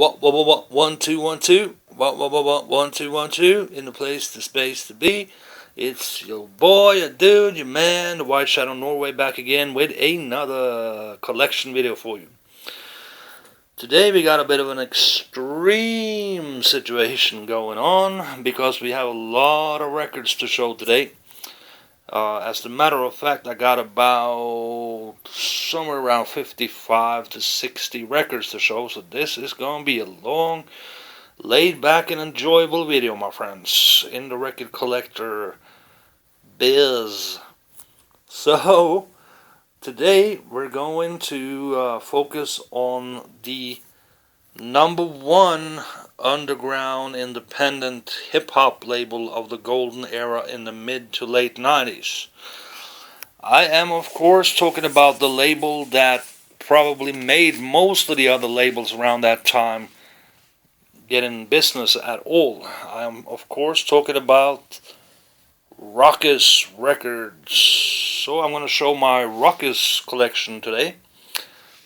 What, 1 2 1 2, what, 1 2 1 2, in the place, the space to be. It's your boy, your dude, your man, the White Shadow of Norway, back again with another collection video for you. Today we got a bit of an extreme situation going on because we have a lot of records to show today. As a matter of fact, I got about somewhere around 55 to 60 records to show, so this is going to be a long, laid back and enjoyable video, my friends, in the record collector biz. So, today we're going to focus on the #1 underground independent hip-hop label of the golden era in the mid to late 90s. I am, of course, talking about the label that probably made most of the other labels around that time get in business at all. I am, of course, talking about Rawkus Records. So I'm going to show my Rawkus collection today,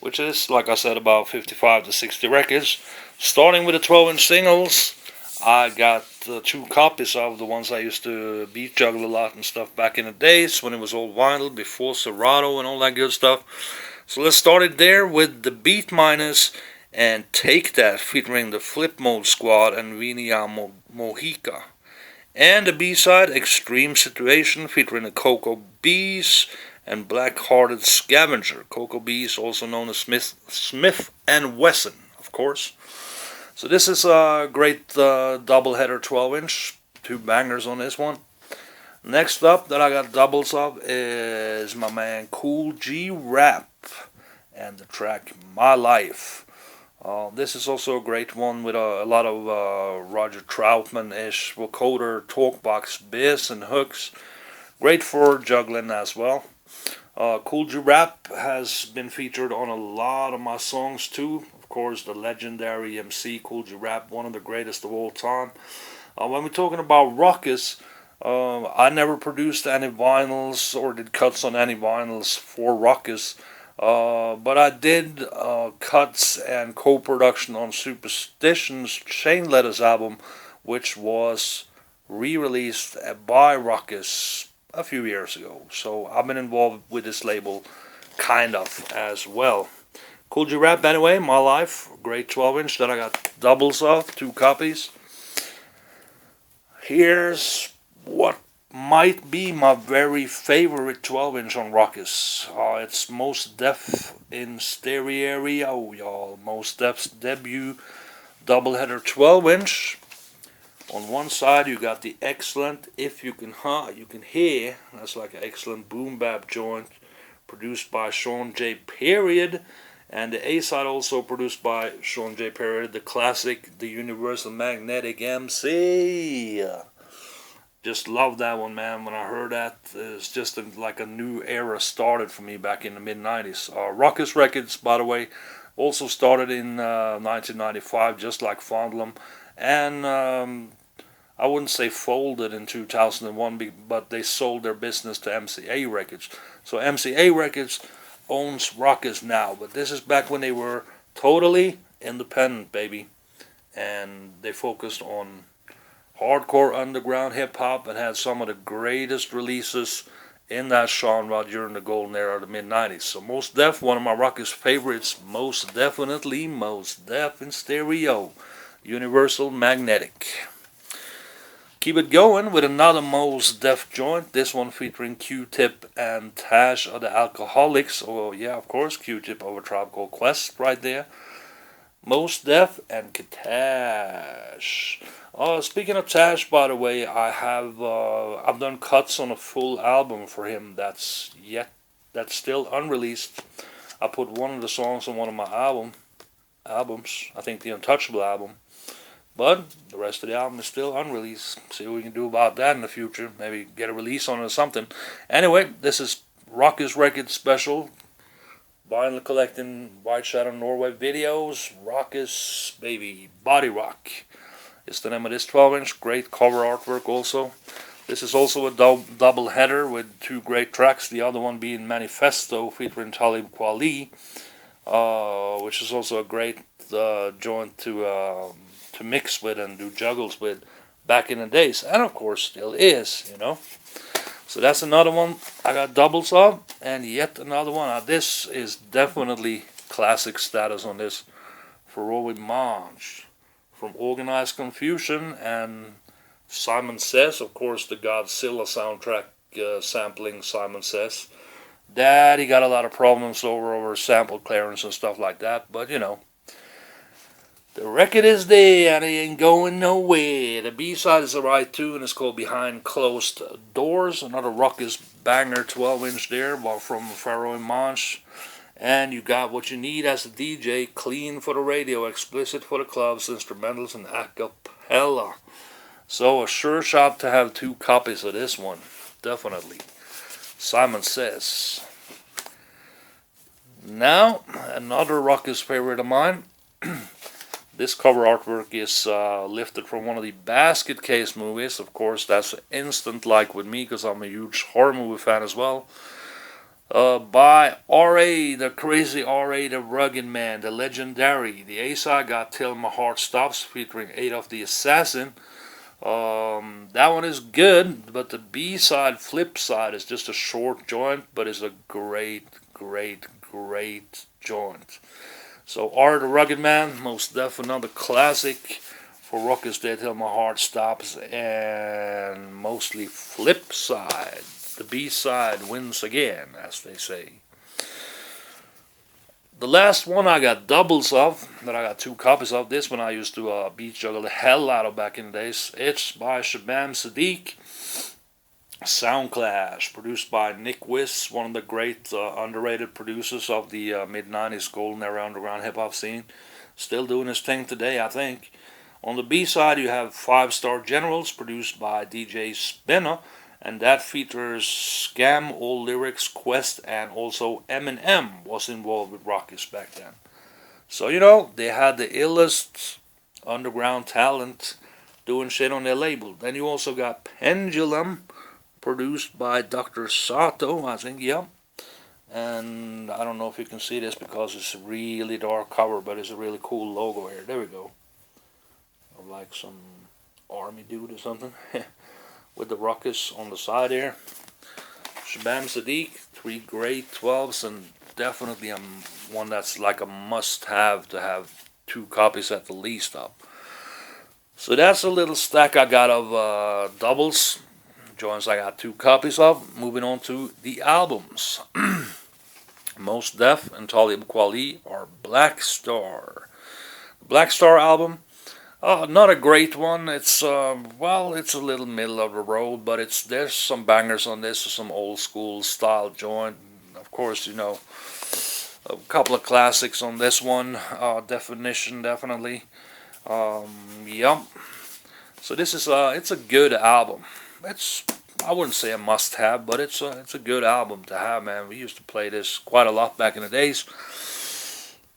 which is, like I said, about 55 to 60 records. Starting with the 12-inch singles, I got 2 copies of the ones I used to beat juggle a lot and stuff back in the days when it was all vinyl, before Serato and all that good stuff. So let's start it there with the Beat Minus and Take That featuring the Flip Mode Squad and Vinia Mojica. And the B-side, Extreme Situation, featuring the Cocoa Bees and Black Hearted Scavenger. Cocoa Bees, also known as Smith and Wesson, of course. So this is a great double-header 12-inch. 2 bangers on this one. Next up that I got doubles of is my man Kool G Rap and the track My Life. This is also a great one with a lot of Roger Troutman-ish vocoder, talkbox, bass and hooks. Great for juggling as well. Kool G Rap has been featured on a lot of my songs too. Of course, the legendary MC Kool G Rap, one of the greatest of all time. When we're talking about Rawkus, I never produced any vinyls or did cuts on any vinyls for Rawkus. But I did cuts and co-production on Superstition's Chain Letters album, which was re-released by Rawkus a few years ago. So I've been involved with this label kind of as well. Kool G Rap, anyway, My Life, great 12-inch that I got doubles of, 2 copies. Here's what might be my very favorite 12-inch on Rawkus. It's Mos Def in stereo, y'all. Mos Def's debut doubleheader 12-inch. On one side you got the excellent If You Can Hear. That's like an excellent boom bap joint produced by Sean J. Period. And the A side also produced by Sean J. Period, the classic, the Universal Magnetic MC. Just love that one, man. When I heard that, it's just like a new era started for me back in the mid-90s. Rawkus Records, by the way, also started in 1995, just like Fondlem. And I wouldn't say folded in 2001, but they sold their business to MCA Records. So MCA Records owns Rawkus now, but this is back when they were totally independent, baby. And they focused on hardcore underground hip-hop and had some of the greatest releases in that genre during the golden era of the mid-90s. So Mos Def, one of my Rawkus favorites, most definitely Mos Def in stereo, Universal Magnetic. Keep it going with another Mos Def joint, this one featuring Q-Tip and Tash of the Alcoholics. Oh yeah, of course, Q-Tip of A Tribe Called Quest right there. Mos Def and Katash. Speaking of Tash, by the way, I've done cuts on a full album for him that's still unreleased. I put one of the songs on one of my albums. I think the Untouchable album. But the rest of the album is still unreleased. See what we can do about that in the future. Maybe get a release on it or something. Anyway, this is Rawkus Records special. Vinyl collecting White Shadow of Norway videos. Rawkus, baby. Body Rock is the name of this 12-inch. Great cover artwork also. This is also a double header with 2 great tracks. The other one being Manifesto featuring Talib Kweli. Which is also a great joint to mix with and do juggles with back in the days, and of course still is, you know. So that's another one I got doubles of, and yet another one. Now this is definitely classic status on this. Pharoah Monch from Organized Confusion and Simon Says, of course, the Godzilla soundtrack sampling Simon Says. Daddy got a lot of problems over sample clearance and stuff like that, but you know, the record is there and it ain't going nowhere. The B-side is the right tune. It's called Behind Closed Doors. Another Rawkus banger 12-inch there from Pharoah Monch. And you got what you need as a DJ. Clean for the radio, explicit for the clubs, instrumentals and a cappella. So a sure shot to have 2 copies of this one. Definitely. Simon Says. Now, another Rawkus favorite of mine. This cover artwork is lifted from one of the Basket Case movies. Of course, that's instant like with me because I'm a huge horror movie fan as well. By R.A., the crazy R.A., the rugged man, the legendary. The A-side got Till My Heart Stops featuring Adolf the Assassin. That one is good, but the B-side, flip side, is just a short joint, but it's a great joint. So R, the Rugged Man, most definitely another classic for Rawkus Day Till My Heart Stops, and mostly flip side. The B-side wins again, as they say. The last one I got doubles of, that I got 2 copies of. This one I used to beat juggle the hell out of back in the days. It's by Shabam Sadiq. Sound Clash, produced by Nick Wiss, one of the great underrated producers of the mid-90s golden era underground hip-hop scene. Still doing his thing today, I think. On the B-side, you have 5-Star Generals, produced by DJ Spinner. And that features Scam, Old Lyrics, Quest, and also Eminem was involved with Rawkus back then. So, you know, they had the illest underground talent doing shit on their label. Then you also got Pendulum, produced by Dr. Sato, I think, yeah. And I don't know if you can see this because it's a really dark cover, but it's a really cool logo here. There we go. Of like some army dude or something. With the Rawkus on the side here. Shabam Sadiq, 3 great 12s, and definitely one that's like a must-have to have 2 copies at the least of. So that's a little stack I got of doubles. Joints I got 2 copies of. Moving on to the albums. Most Def and Talib Kweli are Black Star. Black Star album. Not a great one. It's well, it's a little middle of the road, but there's some bangers on this, some old school style joint. Of course, you know, a couple of classics on this one. Definition, definitely. Yeah. So this is it's a good album. I wouldn't say a must-have, but it's a good album to have, man. We used to play this quite a lot back in the days.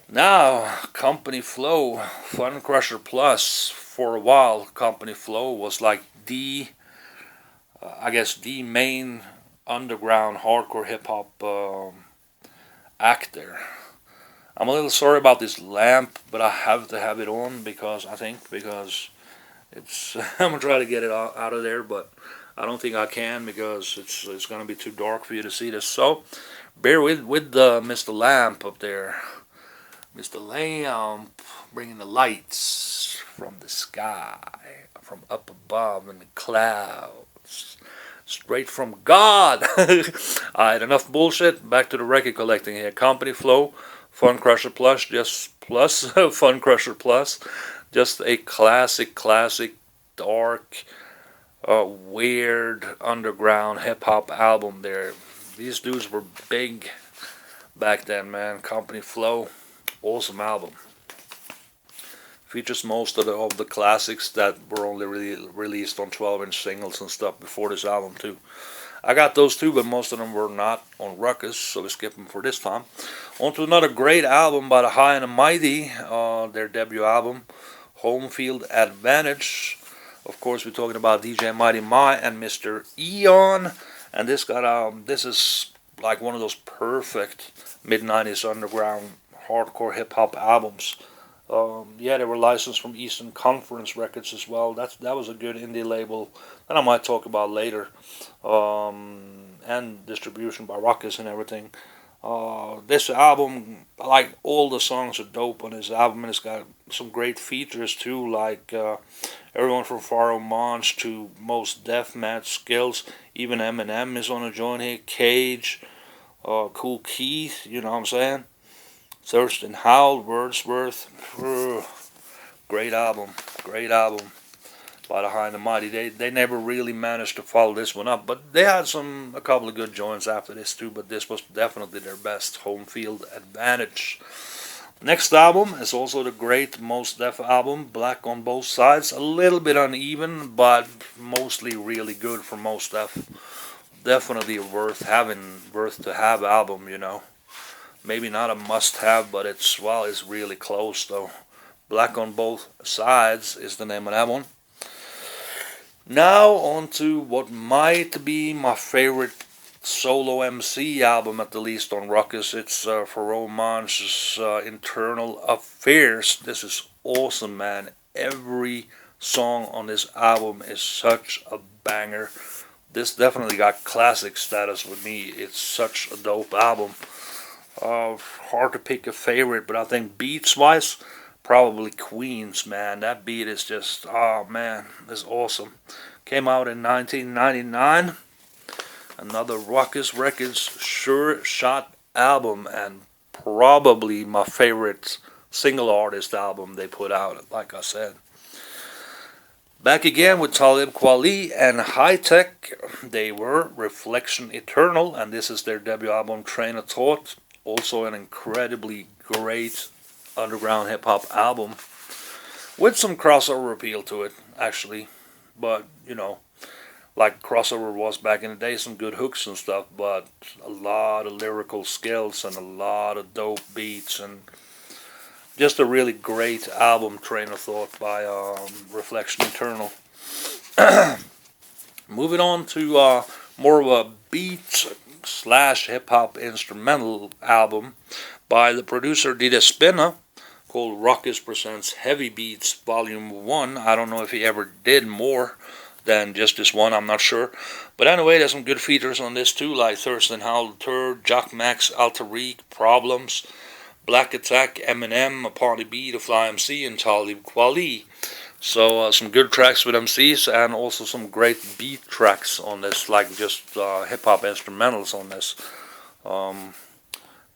Now, Company Flow, Fun Crusher Plus, for a while, Company Flow was like I guess the main underground hardcore hip-hop act there. I'm a little sorry about this lamp, but I have to have it on because it's, I'm going to try to get it out of there, but I don't think I can because it's going to be too dark for you to see this. So, bear with Mr. Lamp up there. Mr. Lamp, bringing the lights from the sky, from up above in the clouds, straight from God. Alright, enough bullshit. Back to the record collecting here. Company Flow, Fun Crusher Plus, Fun Crusher Plus, just a classic, dark, weird underground hip hop album there. These dudes were big back then, man. Company Flow. Awesome album. Features most of the classics that were only released on 12-inch singles and stuff before this album too. I got those too, but most of them were not on Rawkus, so we skip them for this time. On to another great album by the High and the Mighty, their debut album, Home Field Advantage. Of course, we're talking about DJ Mighty Mai and Mr. Eon, and this is like one of those perfect mid-90s underground hardcore hip-hop albums. Yeah, they were licensed from Eastern Conference Records as well. That was a good indie label that I might talk about later. And distribution by Rawkus and everything. This album, like all the songs are dope on this album, and it's got some great features too, like everyone from Pharoah Monch to Most Def, Mad Skills, even Eminem is on a joint here, Cage, Cool Keith, you know what I'm saying? Thurston Howell, Wordsworth, great album, great album by the High and the Mighty. They never really managed to follow this one up, but they had a couple of good joints after this too. But this was definitely their best home field advantage. Next album is also the great Most Def album, Black on Both Sides. A little bit uneven, but mostly really good for Most Def. Definitely worth to have album, you know. Maybe not a must have, but it's really close though. Black on Both Sides is the name of that one. Now on to what might be my favorite solo MC album, at the least on Rawkus. It's Pharoah Monch's Internal Affairs. This is awesome, man. Every song on this album is such a banger. This definitely got classic status with me. It's such a dope album. Hard to pick a favorite, but I think beats-wise, probably Queens, man. That beat is just, oh man, it's awesome. Came out in 1999. Another Rawkus Records Sure Shot album, and probably my favorite single artist album they put out, like I said. Back again with Talib Kweli and High Tech. They were Reflection Eternal, and this is their debut album, Train of Thought. Also an incredibly great underground hip-hop album with some crossover appeal to it, actually. But, you know, like crossover was back in the day, some good hooks and stuff, but a lot of lyrical skills and a lot of dope beats, and just a really great album, Train of Thought by Reflection Eternal. Moving on to more of a beat slash hip hop instrumental album by the producer Dida Spinna, called Rawkus Presents Heavy Beats Volume 1. I don't know if he ever did more than just this one, I'm not sure. But anyway, there's some good features on this too, like Thurston Howell III, Jock Max, Altarique, Problems, Black Attack, Eminem, Party B, The Fly MC, and Talib Kweli. So some good tracks with MCs, and also some great beat tracks on this, like just hip-hop instrumentals on this.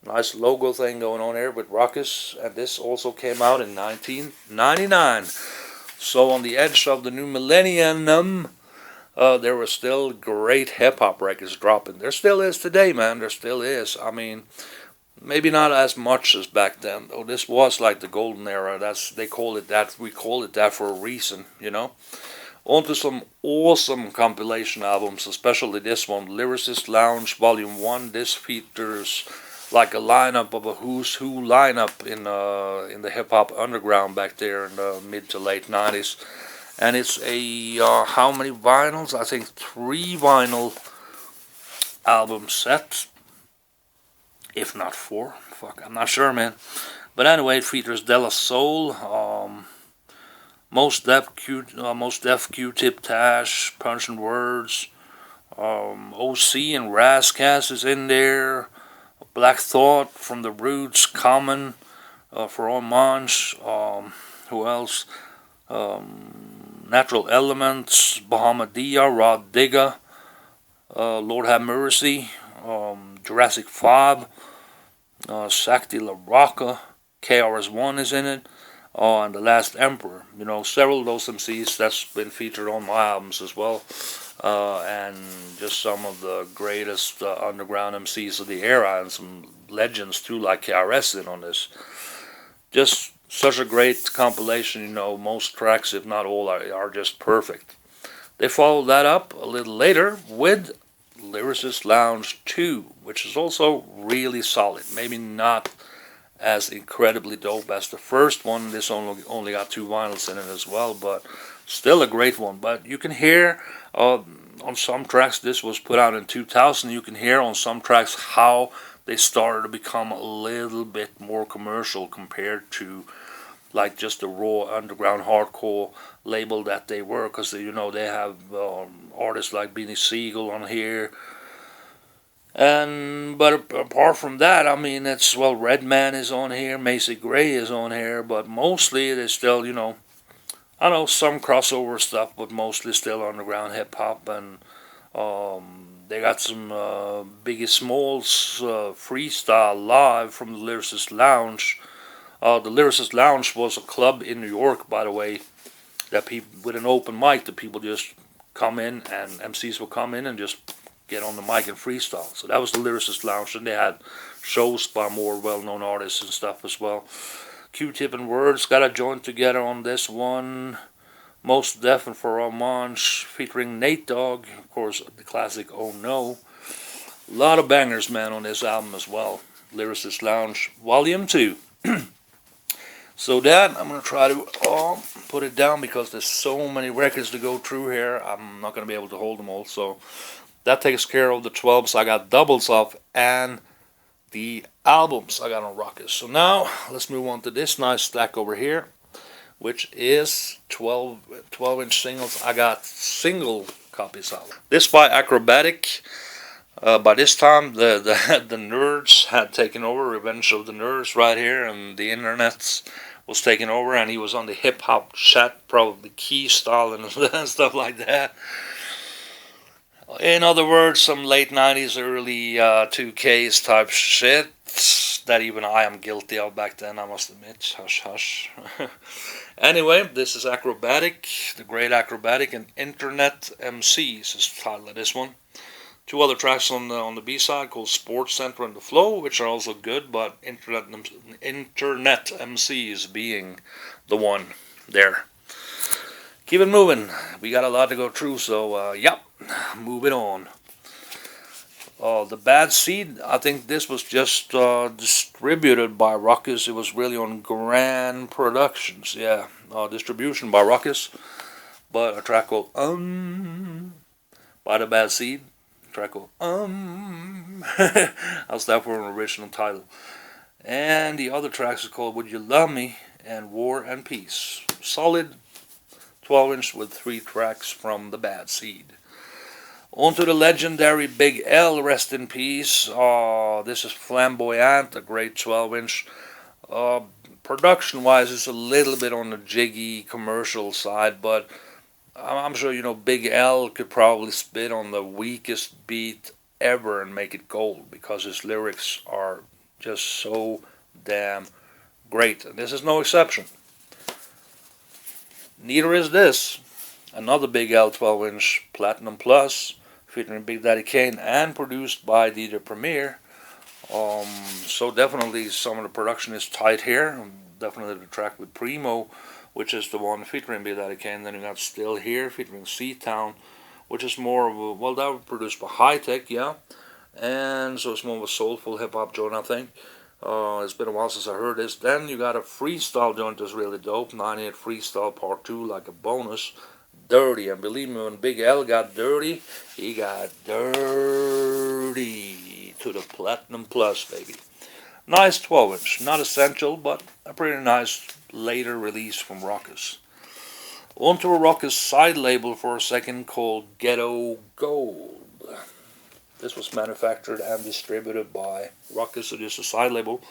Nice logo thing going on here with Rawkus, and this also came out in 1999. So on the edge of the new millennium, there were still great hip-hop records dropping. There still is today, man. There still is. I mean, maybe not as much as back then, though. This was like the golden era. They call it that. We call it that for a reason, you know. On to some awesome compilation albums, especially this one, Lyricist Lounge Volume 1. This features like a lineup of a who's who lineup in the hip hop underground back there in the mid to late 90s. And it's a how many vinyls? I think 3 vinyl album set, if not 4. Fuck, I'm not sure, man. But anyway, it features De La Soul, Most Def, Q-Tip, Tash, Punch and Words, OC and Razzcast is in there. Black Thought, From the Roots, Common, Pharoah Monch, who else? Natural Elements, Bahamadia, Rod Digga, Lord Have Mercy, Jurassic 5, Sakti La Rocca, KRS-One is in it, and The Last Emperor. You know, several of those MCs that's been featured on my albums as well. And just some of the greatest underground MCs of the era, and some legends too, like KRS in on this. Just such a great compilation, you know. Most tracks, if not all, are just perfect. They followed that up a little later with Lyricist Lounge 2, which is also really solid. Maybe not as incredibly dope as the first one. This only got 2 vinyls in it as well, but still a great one. But you can hear on some tracks, this was put out in 2000, you can hear on some tracks how they started to become a little bit more commercial compared to like just the raw underground hardcore label that they were, because you know they have artists like Beanie Siegel on here. And but apart from that, I mean, it's, well, Redman is on here, Macy Gray is on here, but mostly it's still, you know, I know some crossover stuff, but mostly still underground hip hop. And they got some Biggie Smalls freestyle live from the Lyricist Lounge. The Lyricist Lounge was a club in New York, by the way, that people, with an open mic, that people just come in, and MCs will come in and just get on the mic and freestyle. So that was the Lyricist Lounge, and they had shows by more well-known artists and stuff as well. Q-Tip and Words got a joint together on this one. Most Def and For Homage featuring Nate Dogg, of course, the classic Oh No. A lot of bangers, man, on this album as well. Lyricist Lounge Volume 2. So that, I'm going to try to put it down because there's so many records to go through here. I'm not going to be able to hold them all. So that takes care of the 12s I got doubles of and the albums I got on Rawkus. So now let's move on to this nice stack over here, which is 12-inch singles. I got single copies of. This by Acrobatic. By this time, the nerds had taken over. Revenge of the Nerds right here, and the internet was taken over, and he was on the hip hop chat, probably key style and stuff like that. In other words, some late 90s, early 2Ks type shit that even I am guilty of back then, I must admit. Hush, hush. Anyway, this is Acrobatic, the great Acrobatic, and Internet MCs is the title of this one. Two other tracks on the B-side called Sports Center and The Flow, which are also good, but Internet MCs being the one there. Keep it moving. We got a lot to go through, so yep, moving on. The Bad Seed, I think this was just distributed by Rawkus. It was really on Grand Productions, yeah. Distribution by Rawkus, but a track called by The Bad Seed. Track called How's that for an original title? And the other tracks is called Would You Love Me and War and Peace. Solid 12-inch with 3 tracks from The Bad Seed. On to the legendary Big L, rest in peace. This is Flamboyant, a great 12-inch. Production-wise, it's a little bit on the jiggy commercial side, but I'm sure, you know, Big L could probably spit on the weakest beat ever and make it gold, because his lyrics are just so damn great. And this is no exception. Neither is this. Another Big L 12-inch Platinum Plus, featuring Big Daddy Kane and produced by DJ Premier. So definitely some of the production is tight here. Definitely the track with Primo, which is the one featuring Big Daddy Kane. Then you got Still Here featuring Seatown, which is more of a, well, that was produced by High Tech, yeah. And so it's more of a soulful hip-hop joint, I think. It's been a while since I heard this. Then you got a freestyle joint that's really dope. 98 Freestyle Part 2, like a bonus. Dirty. And believe me, when Big L got dirty, he got dirty to the Platinum Plus, baby. Nice 12-inch. Not essential, but a pretty nice later release from Rawkus. Onto a Rawkus side label for a second called Ghetto Gold. This was manufactured and distributed by Rawkus, so this is a side label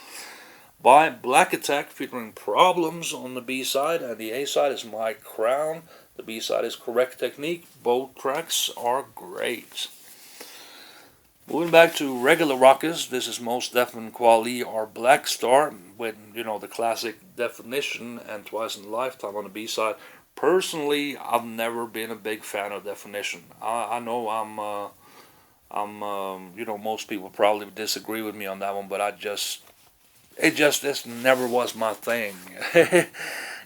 by Black Attack, featuring Problems on the B-side, and the A-side is My Crown. The B-side is Correct Technique. Both tracks are great. Moving back to regular Rawkus, this is Most Def and Quali or Black Star, with, you know, the classic Definition and Twice in a Lifetime on the B-side. Personally, I've never been a big fan of Definition. I know you know, most people probably disagree with me on that one, but this never was my thing.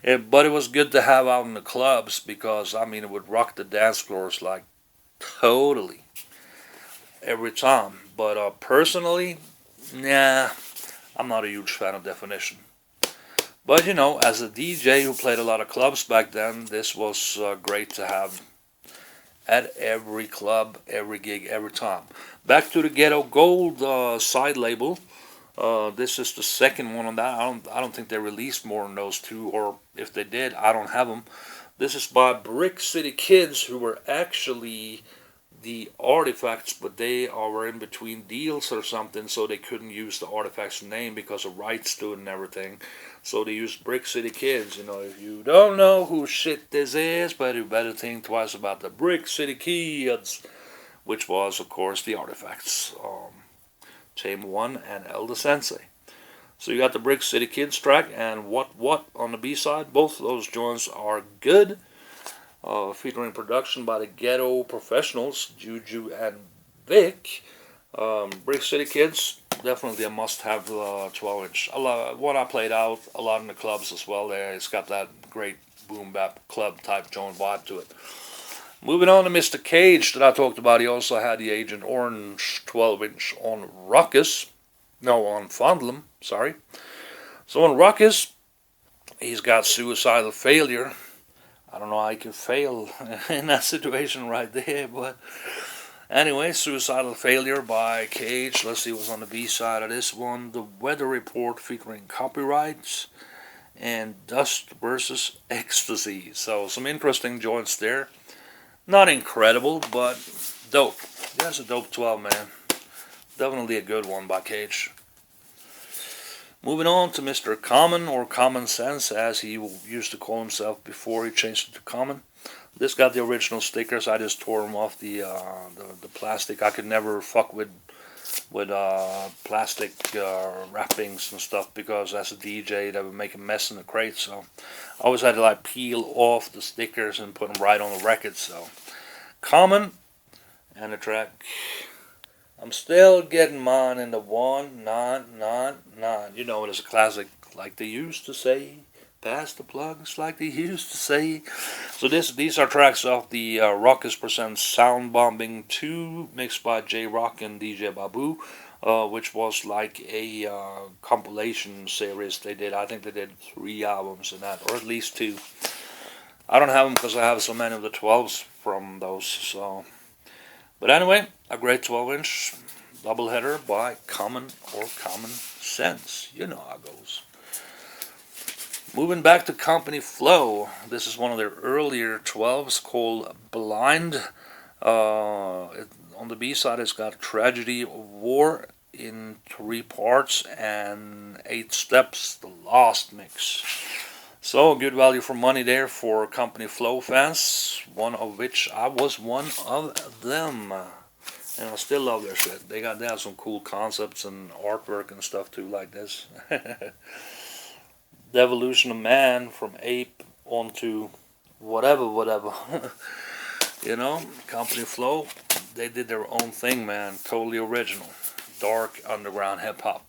But it was good to have out in the clubs, because, I mean, it would rock the dance floors like totally every time. But personally, nah, I'm not a huge fan of Definition. But, you know, as a DJ who played a lot of clubs back then, this was great to have at every club, every gig, every time. Back to the Ghetto Gold side label. This is the second one on that. I don't think they released more than those two, or if they did, I don't have them. This is by Brick City Kids, who were actually the Artifacts, but they were in between deals or something, so they couldn't use the Artifacts name because of rights to it and everything. So they used Brick City Kids. You know, if you don't know who shit this is, but you better think twice about the Brick City Kids, which was, of course, the Artifacts. Chamber 1 and Elder Sensei. So you got the Brick City Kids track and What on the B-side. Both of those joints are good. Featuring production by the Ghetto Professionals, Juju and Vic. Brick City Kids, definitely a must-have 12-inch. What I played out a lot in the clubs as well there. It's got that great boom bap club type joint vibe to it. Moving on to Mr. Cage that I talked about. He also had the Agent Orange 12-inch on Rawkus. No, on Fondlem, sorry. So on Rawkus, he's got Suicidal Failure. I don't know how he can fail in that situation right there, but anyway, Suicidal Failure by Cage. Let's see what's on the B-side of this one. The Weather Report featuring Copyrights and Dust versus Ecstasy. So some interesting joints there. Not incredible, but dope. That's a dope 12, man. Definitely a good one by Cage. Moving on to Mr. Common, or Common Sense, as he used to call himself before he changed it to Common. This got the original stickers. I just tore them off the plastic. I could never fuck with plastic wrappings and stuff, because as a DJ that would make a mess in the crate. So I always had to like peel off the stickers and put them right on the record. So Common and the track. I'm still getting mine in the 1-9-9-9. You know, it is a classic, like they used to say. Pass the plugs, like they used to say. So these are tracks off the Rawkus Presents Sound Bombing 2, mixed by J-Rock and DJ Babu, which was like a compilation series they did. I think they did 3 albums in that, or at least 2. I don't have them because I have so many of the 12s from those. So, but anyway, a great 12-inch doubleheader by Common or Common Sense. You know how it goes. Moving back to Company Flow, this is one of their earlier 12s called Blind. On the B-side, it's got Tragedy of War in 3 parts and 8 steps, the Lost mix. So, good value for money there for Company Flow fans, one of which I was one of them. And I still love their shit. They have some cool concepts and artwork and stuff too, like this. The evolution of man from ape onto whatever. You know, Company Flow, they did their own thing, man. Totally original. Dark underground hip-hop.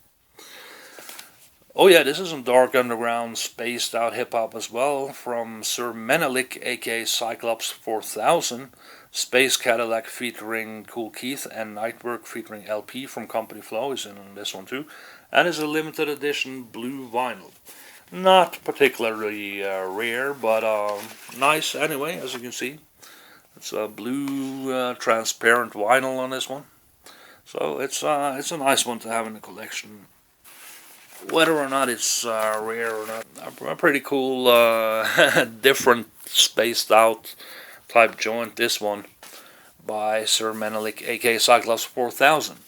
Oh yeah, this is some dark underground spaced out hip-hop as well, from Sir Menelik, aka Cyclops 4000, Space Cadillac featuring Cool Keith, and Nightwork featuring LP from Company Flow is in this one too, and is a limited edition blue vinyl. Not particularly rare, but nice anyway, as you can see. It's a blue transparent vinyl on this one. So it's a nice one to have in the collection. Whether or not it's rare or not, a pretty cool, different spaced out type joint, this one, by Sir Menelik, aka Cyclops 4000.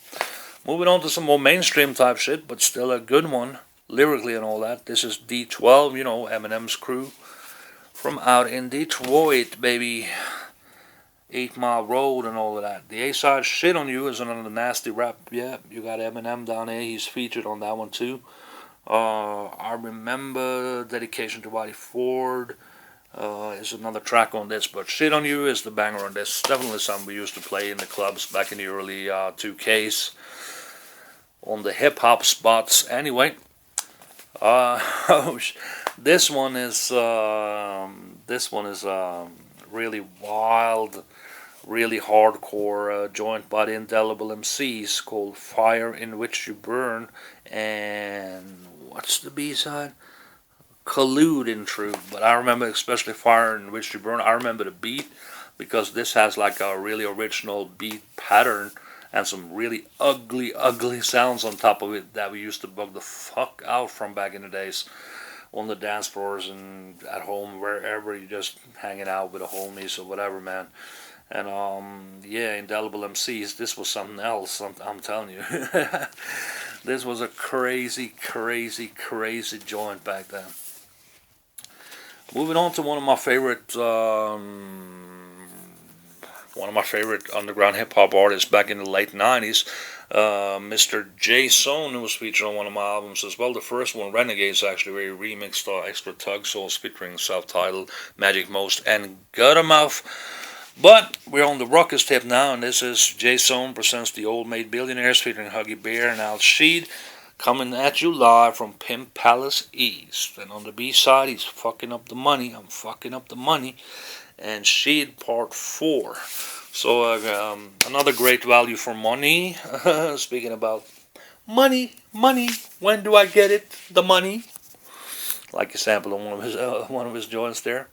Moving on to some more mainstream type shit, but still a good one. Lyrically and all that. This is D12, you know, Eminem's crew from out in Detroit, baby. 8 Mile Road and all of that. The A-side, Shit on You, is another nasty rap. Yeah, you got Eminem down there. He's featured on that one too. I Remember, dedication to Whitey Ford is another track on this, but Shit on You is the banger on this. Definitely something we used to play in the clubs back in the early 2Ks on the hip-hop spots. Anyway, this one is really wild, really hardcore joint by the Indelible MCs called Fire in Which You Burn, and what's the B-side? Collude in Truth. But I remember especially Fire in Which You Burn. I remember the beat because this has like a really original beat pattern, and some really ugly sounds on top of it that we used to bug the fuck out from back in the days on the dance floors and at home, wherever you're just hanging out with the homies or whatever, man. And yeah, Indelible MCs, this was something else, I'm telling you. This was a crazy joint back then. Moving on to one of my favorite underground hip hop artists back in the late '90s, Mr. J Zone, who was featured on one of my albums as well. The first one, Renegades, actually, where he remixed Extra Tug Souls featuring self-titled, Magic Most, and Guttermouth. But we're on the Rawkus tip now, and this is J Zone presents the Old Maid Billionaires featuring Huggy Bear and Al Sheed, coming at you live from Pimp Palace East. And on the B side, he's fucking up the money. I'm fucking up the money. And Sheed Part 4. So another great value for money. Speaking about money, when do I get it? The money. Like a sample of one of his joints there.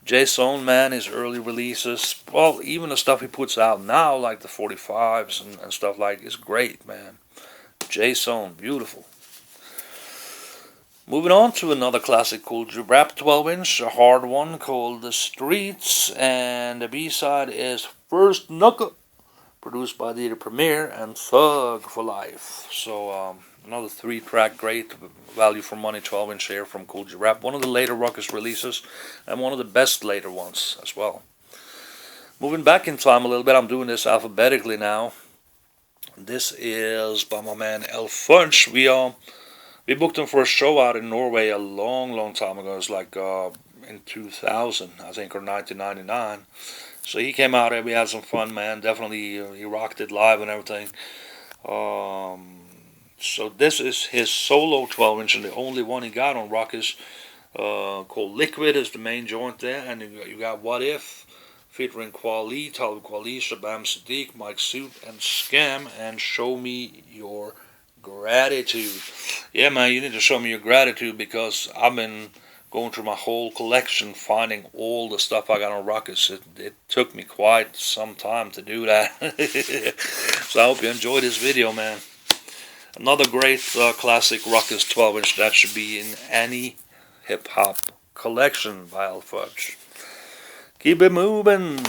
J Zone, man, his early releases, well, even the stuff he puts out now, like the 45s and stuff like, is great, man. J Zone, beautiful. Moving on to another classic Cool J Rap 12-inch, a hard one called The Streets, and the B-side is First Knuckle, produced by the Premier and Thug for Life. So another 3-track great value for money 12-inch here from Cool J Rap, one of the later Rawkus releases and one of the best later ones as well. Moving back in time a little bit, I'm doing this alphabetically now. This is by my man El Funch. We booked him for a show out in Norway a long time ago. It was like in 2000, I think, or 1999. So he came out there. We had some fun, man. Definitely, he rocked it live and everything. So this is his solo 12-inch and the only one he got on Rawkus, called Liquid is the main joint there. And you got What If, featuring Kweli, Talib Kweli, Shabam Sadiq, Mike Suit, and Scam, and Show Me Your Gratitude. Yeah, man, you need to show me your gratitude, because I've been going through my whole collection, finding all the stuff I got on Rawkus. It took me quite some time to do that. So I hope you enjoyed this video, man. Another great classic Rawkus 12-inch that should be in any hip-hop collection by El Fudge. Keep it moving.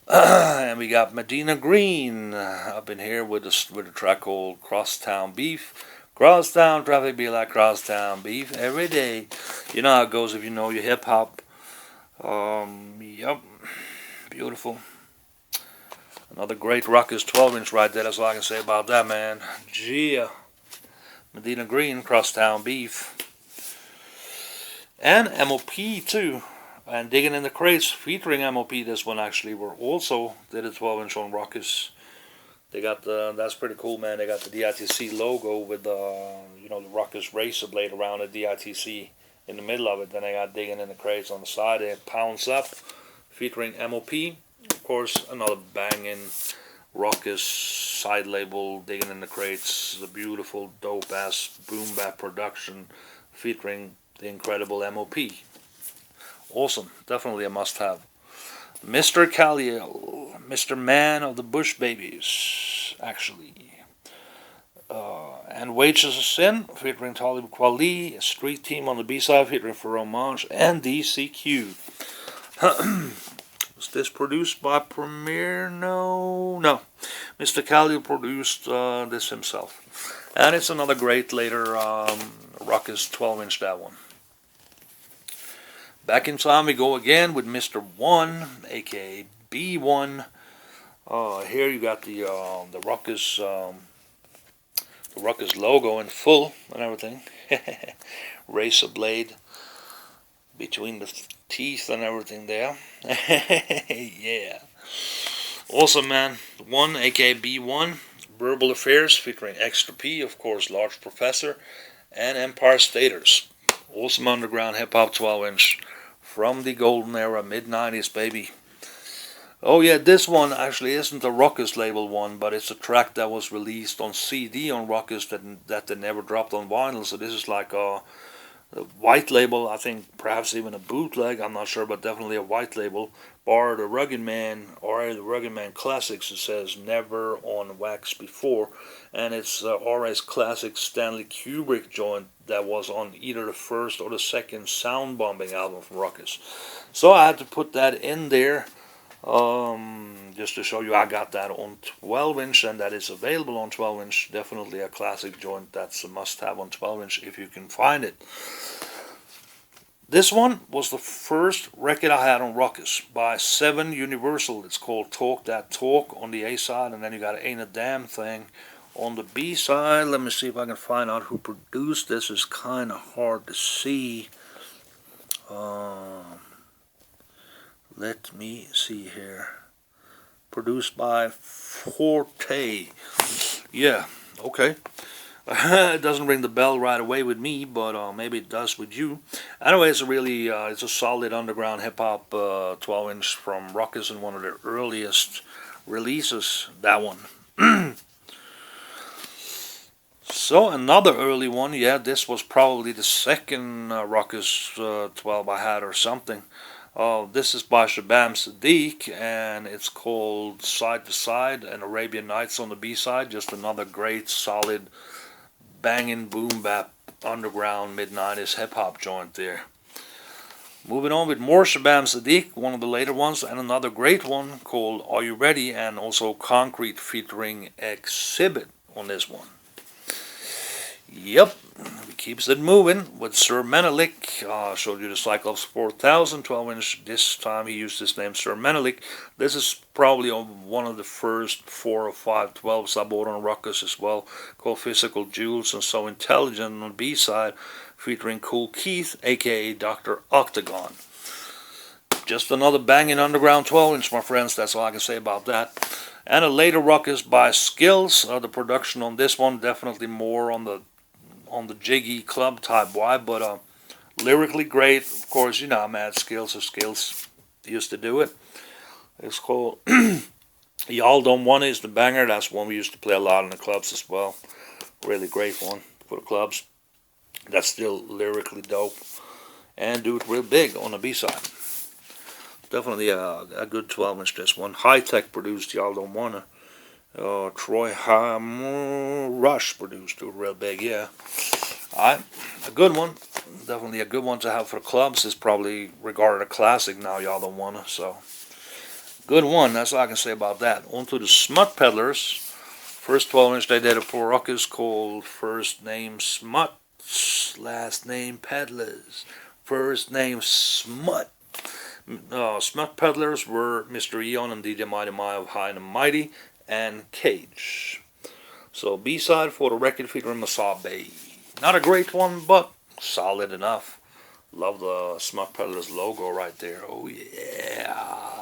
And we got Medina Green up in here with a track called Crosstown Beef. Crosstown traffic be like crosstown beef every day. You know how it goes if you know your hip-hop. Yep. Beautiful. Another great Rawkus 12-inch right there. That's all I can say about that, man. Yeah. Medina Green, Crosstown Beef. And MOP, too. And Digging in the Crates, featuring MOP, this one actually, were also did a 12-inch on Rawkus. They got that's pretty cool, man. They got the DITC logo with the Rawkus Racer blade around the DITC in the middle of it. Then they got Digging in the Crates on the side. They Pounds Up, featuring MOP. Of course, another banging Rawkus side label, Digging in the Crates, the beautiful dope-ass boom bap production featuring the incredible MOP. Awesome, definitely a must-have. Mr. Khalil, Mr. Man of the Bush Babies, actually. And Wages of Sin, featuring Talib Kweli, a Street Team on the B-side, featuring Fromage and DCQ. Was this produced by Premier? No. Mr. Khalil produced this himself. And it's another great later Rawkus 12-inch, that one. Back in time we go again with Mr. One, aka B1. Here you got the Rawkus logo in full and everything. Racer blade between the teeth and everything there. Yeah. Awesome, man. One, aka B1, Verbal Affairs, featuring Extra P, of course, Large Professor, and Empire Staters. Awesome underground hip-hop 12-inch from the golden era, mid-90s, baby. Oh yeah, this one actually isn't a Rawkus label one, but it's a track that was released on CD on Rawkus that they never dropped on vinyl. So this is like The white label, I think perhaps even a bootleg, I'm not sure, but definitely a white label. Bar the Rugged Man, or the Rugged Man Classics, it says never on wax before. And it's RS Classic Stanley Kubrick joint that was on either the first or the second Sound Bombing album from Rawkus. So I had to put that in there. Just to show you I got that on 12 inch and that is available on 12 inch. Definitely a classic joint that's a must have on 12 inch if you can find it. This one was the first record I had on Rawkus by 7 Universal. It's called Talk That Talk on the A side, and then you got Ain't a Damn Thing on the B side. Let me see if I can find out who produced this. It's kind of hard to see. Let me see here. Produced by Forte. Yeah, okay. It doesn't ring the bell right away with me, but maybe it does with you. Anyway, it's a really, it's a solid underground hip-hop 12-inch from Rawkus and one of their earliest releases, that one. So, another early one, yeah, this was probably the second Rawkus 12 I had or something. This is by Shabam Sadiq, and it's called Side to Side, and Arabian Nights on the B-side. Just another great, solid, banging boom bap underground mid-90s hip-hop joint there. Moving on with more Shabam Sadiq, one of the later ones, and another great one called Are You Ready, and also Concrete featuring Exhibit on this one. Yep, he keeps it moving with Sir Menelik. Showed you the Cyclops 4000 12-inch. This time he used his name Sir Menelik. This is probably one of the first 4 or 5 12s I bought on Rawkus as well, called Physical Jewels and So Intelligent on B-side, featuring Cool Keith, aka Dr. Octagon. Just another banging underground 12-inch, my friends. That's all I can say about that. And a later Rawkus by Skills. The production on this one definitely more on the jiggy club type vibe, but lyrically great. Of course, you know, Mad Skills or Skills used to do it. It's called Y'all Don't Want It is the banger. That's one we used to play a lot in the clubs as well. Really great one for the clubs. That's still lyrically dope and do it real big on the B-side. Definitely a good 12-inch this one. High Tech produced Y'all Don't Wanna. Troy Rush produced it real big, yeah. Alright, a good one. Definitely a good one to have for the clubs. It's probably regarded a classic now, Y'all Don't Wanna, so. Good one, that's all I can say about that. On to the Smut Peddlers. First 12-inch they did a for Rawkus called First Name Smut, Last Name Peddlers. First Name Smut. Smut Peddlers were Mr. Eon and DJ Mighty Mai of High and Mighty, and Cage. So B-side for the record featuring Masabe. Not a great one, but solid enough. Love the Smut Peddlers logo right there. Oh yeah.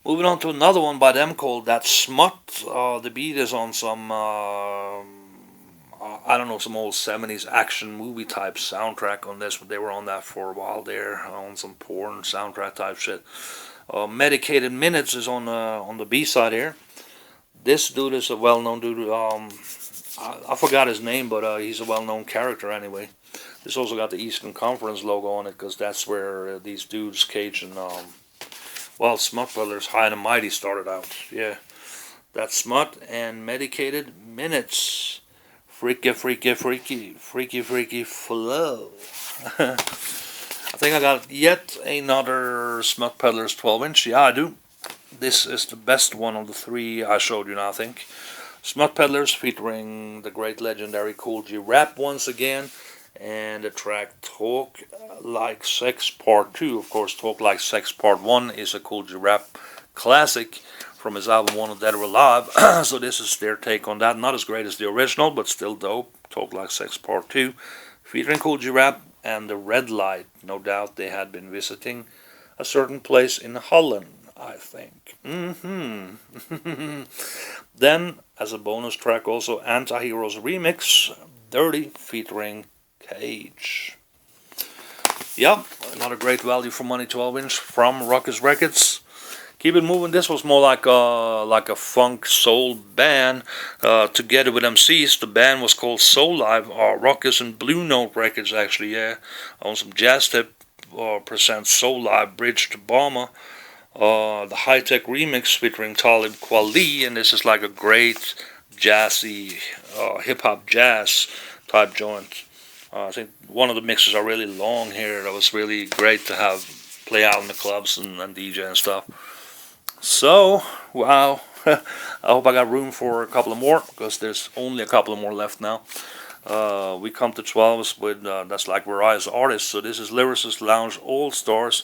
Moving on to another one by them called That Smut. The beat is on some, I don't know, some old 70s action movie type soundtrack on this. They were on that for a while there, on some porn soundtrack type shit. Medicated Minutes is on the B-side here. This dude is a well-known dude. I forgot his name, but he's a well-known character anyway. This also got the Eastern Conference logo on it, because that's where these dudes, Cage and, Smut Brothers, High and Mighty started out. Yeah, that's Smut and Medicated Minutes. Freaky, freaky, freaky, freaky, freaky flow. I think I got yet another Smut Peddlers 12-inch. Yeah, I do. This is the best one of the 3 I showed you now, I think. Smut Peddlers featuring the great legendary Kool G Rap once again. And the track Talk Like Sex Part 2. Of course, Talk Like Sex Part 1 is a Kool G Rap classic from his album One of Dead or Alive. So this is their take on that. Not as great as the original, but still dope. Talk Like Sex Part 2. Featuring Kool G Rap and the Red Light. No doubt they had been visiting a certain place in Holland, I think. Then, as a bonus track, also Anti-Heroes Remix, Dirty featuring Cage. Yep, another great value for money 12-inch from Rawkus Records. Keep It Moving. This was more like a funk soul band together with MCs. The band was called Soul Live. Rawkus and Blue Note Records, actually, yeah. On some jazz tip presents Soul Live Bridge to Bomber. The High Tech remix featuring Talib Kweli, and this is like a great jazzy hip hop jazz type joint. I think one of the mixes are really long here. That was really great to have play out in the clubs and DJ and stuff. So, wow. I hope I got room for a couple of more, because there's only a couple of more left now. We come to 12s with, that's like various artists. So this is Lyricist Lounge All Stars.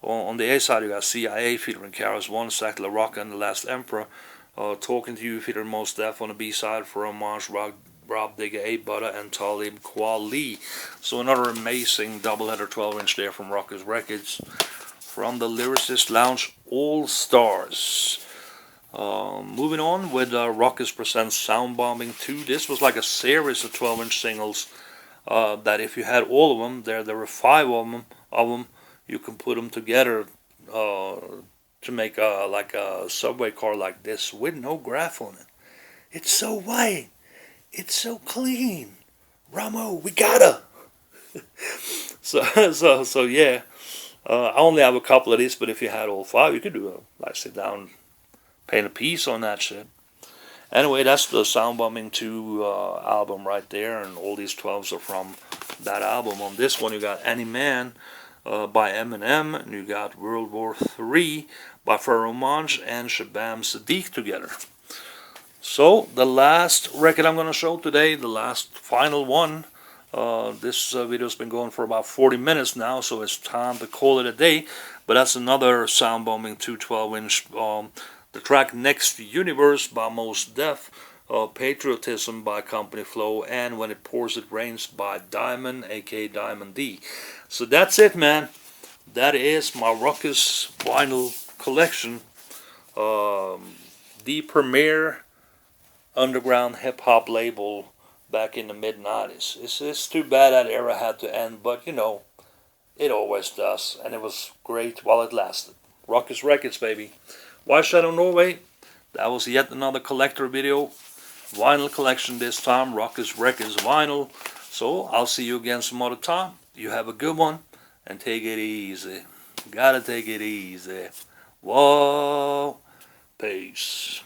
On the A side, you got CIA featuring KRS-One, Sack La Rock, and The Last Emperor. Talking to You featuring Mos Def on the B side for Homage, Rob Digger, A Butter, and Talib Kweli. So another amazing doubleheader 12-inch there from Rawkus Records. From the Lyricist Lounge All Stars. Moving on with Rawkus presents Sound Bombing 2. This was like a series of 12-inch singles that if you had all of them, there were 5 of them, you can put them together to make like a subway car like this with no graph on it. It's so white. It's so clean. Ramo, we gotta. so yeah. I only have a couple of these, but if you had all 5, you could do like sit down, paint a piece on that shit. Anyway, that's the Sound Bombing 2 album right there, and all these 12s are from that album. On this one, you got Any Man by Eminem, and you got World War III by Pharoah Monch and Shabam Sadiq together. So, the last record I'm going to show today, the last final one. This video's been going for about 40 minutes now, so it's time to call it a day. But that's another Sound Bombing 212-inch. The track Next Universe by Mos Def, Patriotism by Company Flow, and When It Pours It Rains by Diamond, aka Diamond D. So that's it, man. That is my Rawkus vinyl collection. The premier underground hip-hop label back in the mid-90s. It's too bad that era had to end, but you know, it always does. And it was great while it lasted. Rawkus Records, baby. White Shadow Norway. That was yet another collector video. Vinyl collection this time. Rawkus Records vinyl. So, I'll see you again some other time. You have a good one. And take it easy. Gotta take it easy. Whoa. Peace.